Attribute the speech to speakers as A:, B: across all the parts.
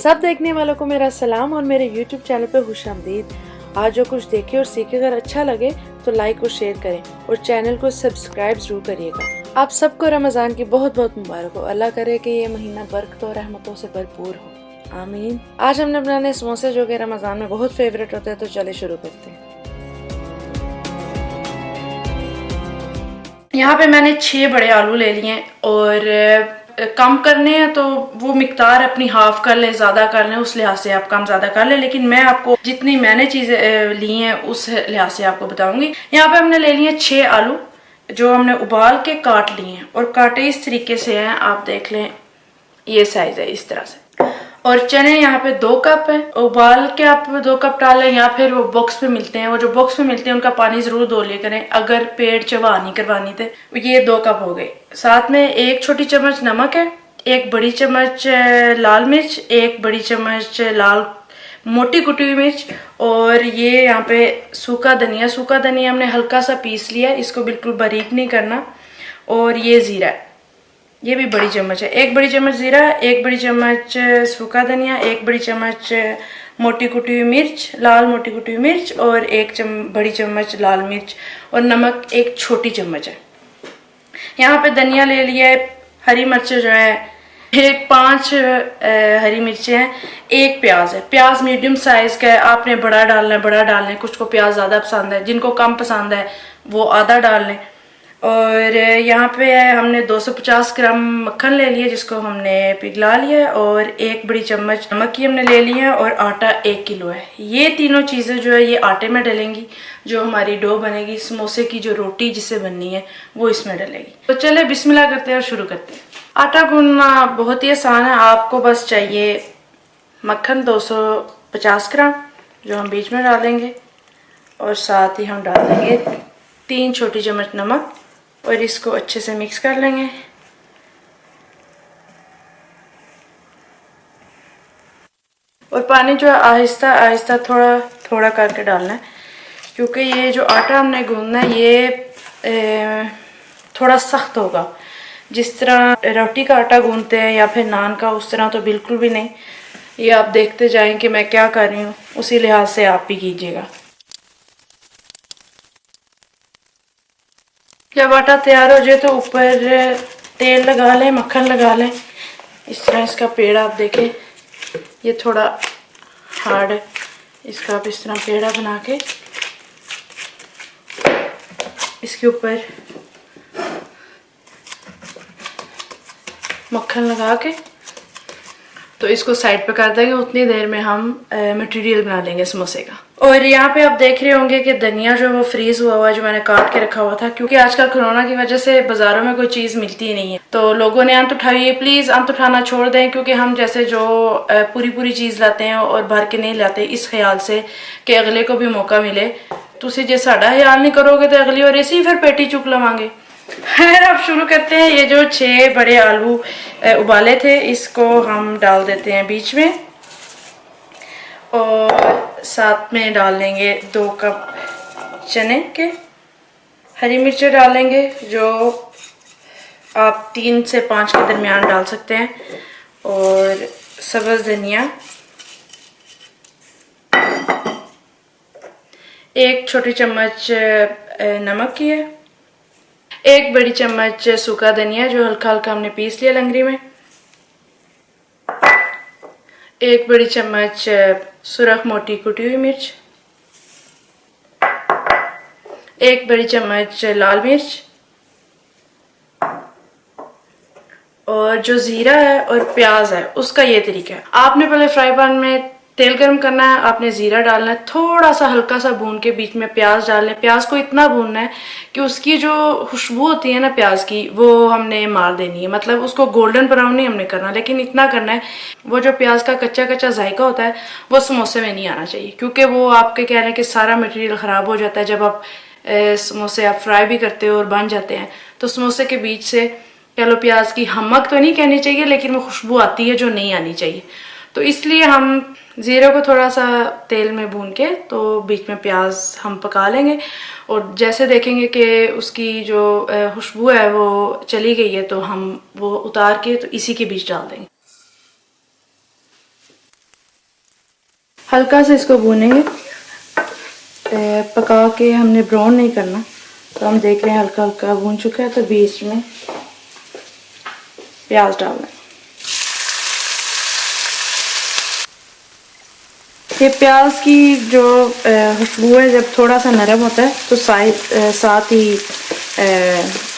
A: सब देखने वालों को मेरा सलाम और मेरे YouTube चैनल पे खुशामदीद। आज जो कुछ देखे और सीखे अगर अच्छा लगे तो लाइक और शेयर करें और चैनल को सब्सक्राइब जरूर करिएगा। आप सबको रमज़ान की बहुत बहुत मुबारक हो। अल्लाह करे कि ये महीना बरकतों और रहमतों से भरपूर हो, आमीन। आज हमने बनाने समोसे जो कि रमज़ान में बहुत फेवरेट होते हैं, तो चले शुरू करते हैं। यहाँ पे मैंने 6 बड़े आलू ले लिए और कम करने हैं तो वो मिकदार अपनी हाफ कर लें, ज्यादा कर लें, उस लिहाज से आप कम ज्यादा कर लें। लेकिन मैं आपको जितनी मैंने चीजें ली हैं उस लिहाज से आपको बताऊंगी। यहाँ पे हमने ले लिए 6 आलू जो हमने उबाल के काट लिए हैं और काटे इस तरीके से हैं, आप देख लें ये साइज है इस तरह से। और चने यहाँ पे 2 कप है। उबाल के आप 2 कप डालें या फिर वो बॉक्स पे मिलते हैं, वो जो बॉक्स पे मिलते हैं उनका पानी जरूर धो लिया करें अगर पेट चबानी करवानी थे। ये 2 कप हो गए। साथ में 1 छोटी चम्मच नमक है, 1 बड़ी चम्मच लाल मिर्च, 1 बड़ी चम्मच लाल मोटी कुटी हुई मिर्च और ये यहाँ पे सूखा धनिया हमने हल्का सा पीस लिया, इसको बिल्कुल बारीक नहीं करना। और ये जीरा है, ये भी बड़ी चम्मच है। 1 बड़ी चम्मच जीरा, 1 बड़ी चम्मच सूखा धनिया, 1 बड़ी चम्मच मोटी कुटी हुई मिर्च, लाल मोटी कुटी हुई मिर्च और 1 बड़ी चम्मच लाल मिर्च और नमक 1 छोटी चम्मच है। यहाँ पे धनिया ले लिया है, हरी मिर्च जो है 5 हरी मिर्चें हैं, 1 प्याज है। प्याज मीडियम साइज का है, आपने बड़ा डालना है बड़ा डाल लें, कुछ को प्याज ज़्यादा पसंद है, जिनको कम पसंद है वो आधा डाल लें। और यहाँ पे हमने 250 ग्राम मक्खन ले लिया जिसको हमने पिघला लिया और 1 बड़ी चम्मच नमक की हमने ले लिया और आटा 1 किलो है। ये तीनों चीज़ें जो है ये आटे में डलेंगी, जो हमारी डो बनेगी समोसे की, जो रोटी जिससे बननी है वो इसमें डलेगी। तो चले बिस्मिल्लाह करते हैं और शुरू करते हैं। आटा गूंदना बहुत ही आसान है। आपको बस चाहिए मक्खन 250 ग्राम जो हम बीच में डालेंगे और साथ ही हम डाल देंगे 3 छोटी चम्मच नमक और इसको अच्छे से मिक्स कर लेंगे। और पानी जो है आहिस्ता आहिस्ता थोड़ा थोड़ा करके डालना है, क्योंकि ये जो आटा हमने गूंदना है ये थोड़ा सख्त होगा। जिस तरह रोटी का आटा गूंदते हैं या फिर नान का, उस तरह तो बिल्कुल भी नहीं। ये आप देखते जाएं कि मैं क्या कर रही हूँ, उसी लिहाज से आप भी कीजिएगा। जब आटा तैयार हो जाए तो ऊपर तेल लगा लें, मक्खन लगा लें। इस तरह इसका पेड़ा आप देखें, ये थोड़ा हार्ड है, इसका आप इस तरह पेड़ा बना के इसके ऊपर मक्खन लगा के तो इसको साइड पे कर देंगे। उतनी देर में हम मटेरियल बना लेंगे समोसे का। और यहाँ पे आप देख रहे होंगे कि धनिया जो वो फ्रीज हुआ है, जो मैंने काट के रखा हुआ था, क्योंकि आजकल कोरोना की वजह से बाजारों में कोई चीज मिलती ही नहीं है, तो लोगों ने अंत उठाई है। प्लीज अंत उठाना छोड़ दें, क्योंकि हम जैसे जो पूरी चीज लाते हैं और भर के नहीं लाते इस ख्याल से कि अगले को भी मौका मिले। तुसी जे साडा ख्याल नहीं करोगे तो अगली और ऐसे ही फिर पेटी चुक लवांगे। खैर अब शुरू करते हैं। ये जो 6 बड़े आलू उबाले थे इसको हम डाल देते हैं बीच में और साथ में डाल लेंगे 2 कप चने के। हरी मिर्च डालेंगे जो आप 3 से 5 के दरमियान डाल सकते हैं और सब्ज़ धनिया, 1 छोटी चम्मच नमक की है, 1 बड़ी चम्मच सूखा धनिया जो हल्का हल्का हमने पीस लिया लंगरी में, 1 बड़ी चम्मच सुरख मोटी कुटी हुई मिर्च, 1 बड़ी चम्मच लाल मिर्च और जो जीरा है और प्याज है उसका ये तरीका है। आपने पहले फ्राई पैन में तेल गर्म करना है, आपने जीरा डालना है, थोड़ा सा हल्का सा भून के बीच में प्याज डालना है। प्याज को इतना भूनना है कि उसकी जो खुशबू होती है ना प्याज की, वो हमने मार देनी है। मतलब उसको गोल्डन ब्राउन नहीं हमने करना, लेकिन इतना करना है वो जो प्याज का कच्चा कच्चा जायका होता है वो समोसे में नहीं आना चाहिए, क्योंकि वो आपके कहने के सारा मटेरियल ख़राब हो जाता है। जब आप समोसे आप फ्राई भी करते हो और बन जाते हैं तो समोसे के बीच से कह लो प्याज की हमक तो नहीं कहनी चाहिए, लेकिन वो खुशबू आती है जो नहीं आनी चाहिए। तो इसलिए हम जीरे को थोड़ा सा तेल में भून के तो बीच में प्याज हम पका लेंगे और जैसे देखेंगे कि उसकी जो खुशबू है वो चली गई है तो हम वो उतार के तो इसी के बीच डाल देंगे। हल्का से इसको भूनेंगे, पका के हमने ब्राउन नहीं करना। तो हम देख रहे हैं हल्का हल्का भून चुका है, तो बीच में प्याज डालना है। ये प्याज की जो खुशबू है जब थोड़ा सा नरम होता है तो साथ ही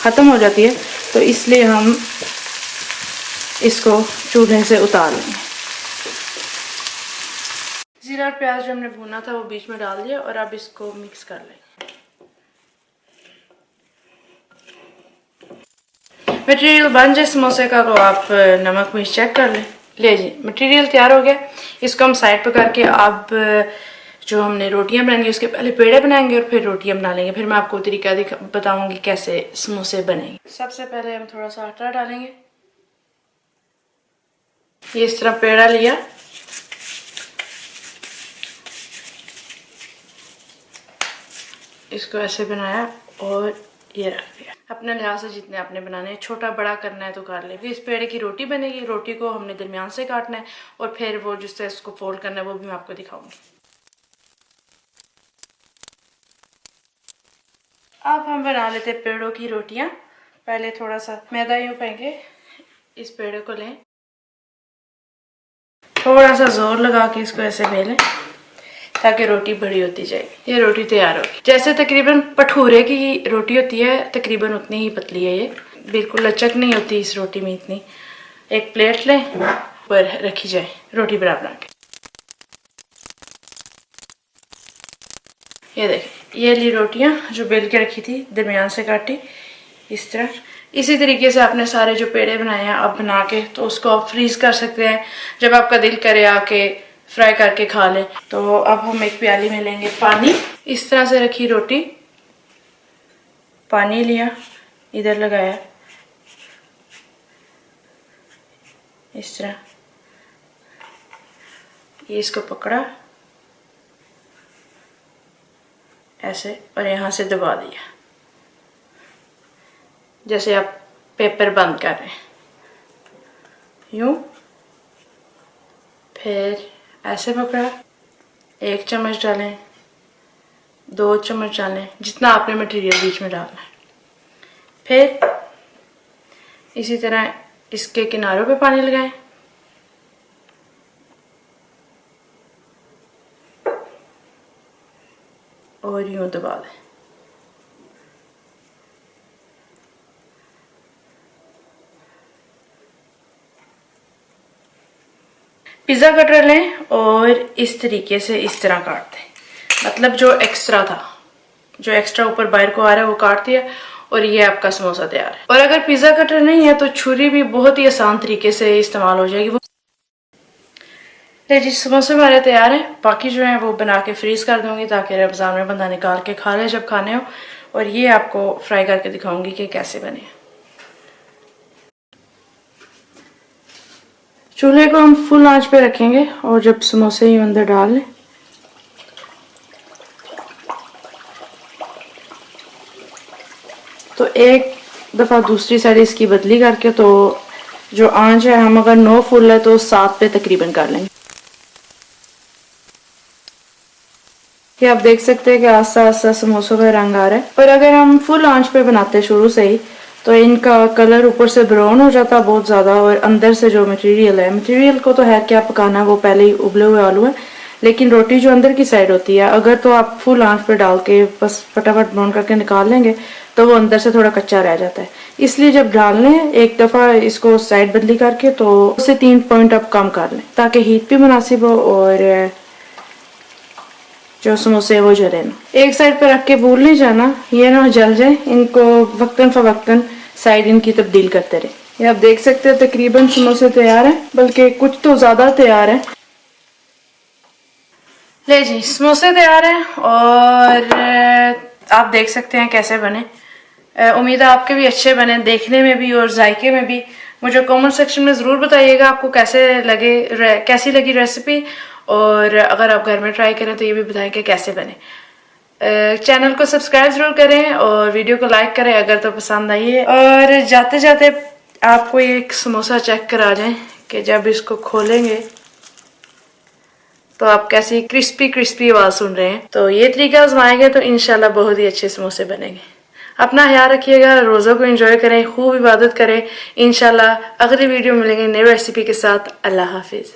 A: ख़त्म हो जाती है, तो इसलिए हम इसको चूल्हे से उतार लेंगे। जीरा और प्याज जो हमने भुना था वो बीच में डाल दिया और अब इसको मिक्स कर लेंगे। मटेरियल बन जाए समोसे का तो आप नमक मिर्च चेक कर लें। ले जी, मटेरियल तैयार हो गया। इसको हम साइड पर करके अब जो हमने रोटियां बनाएंगे उसके पहले पेड़े बनाएंगे और फिर रोटियां बना लेंगे। फिर मैं आपको तरीका बताऊंगी कैसे समोसे बनेंगे। सबसे पहले हम थोड़ा सा आटा डालेंगे। ये इस तरह पेड़ा लिया, इसको ऐसे बनाया और ये रख दिया। अपने लिहाज से जितने आपने बनाने हैं, छोटा बड़ा करना है तो कर ले। फिर इस पेड़े की रोटी बनेगी। रोटी को हमने दरमियान से काटना है और फिर वो जिससे इसको फोल्ड करना है वो भी मैं आपको दिखाऊंगी। अब हम बना लेते हैं पेड़ों की रोटियां। पहले थोड़ा सा मैदा यूं फेंके, इस पेड़े को लें, थोड़ा सा जोर लगा के इसको ऐसे बेलें ताकि रोटी बड़ी होती जाएगी। ये रोटी तैयार होगी। जैसे तकरीबन भटूरे की रोटी होती है तकरीबन उतनी ही पतली है ये, बिल्कुल लचक नहीं होती इस रोटी में इतनी। एक प्लेट लें, पर रखी जाए रोटी बना के। ये देखें, ये ली रोटियां जो बेल के रखी थी, दरमियान से काटी इस तरह। इसी तरीके से आपने सारे जो पेड़े बनाए हैं आप बना के तो उसको आप फ्रीज कर सकते हैं। जब आपका दिल करे आके फ्राई करके खा ले। तो अब हम एक प्याली में लेंगे पानी। इस तरह से रखी रोटी, पानी लिया, इधर लगाया इस तरह, ये इसको पकड़ा ऐसे और यहाँ से दबा दिया जैसे आप पेपर बंद कर रहे हैं, यूं। फिर ऐसे पकड़ा, 1 चम्मच डालें, 2 चम्मच डालें, जितना आपने मटेरियल बीच में डालना है। फिर इसी तरह इसके किनारों पे पानी लगाएं और यूं दबा दें। पिज़्ज़ा कटर लें और इस तरीके से इस तरह काट दें। मतलब जो एक्स्ट्रा ऊपर बाहर को आ रहा है वो काट दिया और ये आपका समोसा तैयार है। और अगर पिज़्ज़ा कटर नहीं है तो छुरी भी बहुत ही आसान तरीके से इस्तेमाल हो जाएगी। जी, समोसे हमारे तैयार हैं। बाकी जो है वो बना के फ्रीज कर दूंगी ताकि रमज़ान में बंदा निकाल के खा ले जब खाने हो। और ये आपको फ्राई करके दिखाऊंगी कि कैसे बने। चूल्हे को हम फुल आंच पे रखेंगे और जब समोसे ही अंदर डाल लें तो एक दफ़ा दूसरी साइड इसकी बदली करके, तो जो आंच है हम अगर 9 फुल है तो 7 पे तकरीबन कर लेंगे। ये आप देख सकते हैं कि आस्ता आस्ता समोसों का रंग आ रहा है। पर अगर हम फुल आंच पे बनाते हैं शुरू से ही तो इनका कलर ऊपर से ब्राउन हो जाता है बहुत ज़्यादा, और अंदर से जो मटेरियल को तो है क्या पकाना, वो पहले ही उबले हुए आलू है। लेकिन रोटी जो अंदर की साइड होती है अगर तो आप फुल आंच पे डाल के बस फटाफट ब्राउन करके निकाल लेंगे तो वो अंदर से थोड़ा कच्चा रह जाता है। इसलिए जब डाल लें एक दफ़ा इसको साइड बदली करके तो 2 से 3 पॉइंट आप कम कर लें ताकि हीट भी मुनासिब हो और जो समोसे वो जले ना। एक साइड पर रख के भूल नहीं जाना, ये ना जल जाए। इनको वक्तन फवक्तन साइड इनकी तब्दील करते रहे। ये आप देख सकते हैं तकरीबन समोसे तैयार हैं, बल्कि कुछ तो ज़्यादा तैयार है। ले जी, समोसे तैयार हैं और आप देख सकते हैं कैसे बने। उम्मीद है आपके भी अच्छे बने, देखने में भी और जायके में भी। मुझे कमेंट सेक्शन में ज़रूर बताइएगा आपको कैसी लगी रेसिपी, और अगर आप घर में ट्राई करें तो ये भी बताएं कि कैसे बने। चैनल को सब्सक्राइब ज़रूर करें और वीडियो को लाइक करें अगर तो पसंद आई है। और जाते जाते आपको एक समोसा चेक करा जाए कि जब इसको खोलेंगे तो आप कैसी क्रिस्पी क्रिस्पी आवाज सुन रहे हैं। तो ये तरीका आजमाएंगे तो इंशाल्लाह बहुत ही अच्छे समोसे बनेंगे। अपना ख्याल रखिएगा, रोज़ों को एंजॉय करें, खूब इबादत करें। इंशाल्लाह अगली वीडियो मिलेंगे नई रेसिपी के साथ। अल्लाह हाफिज।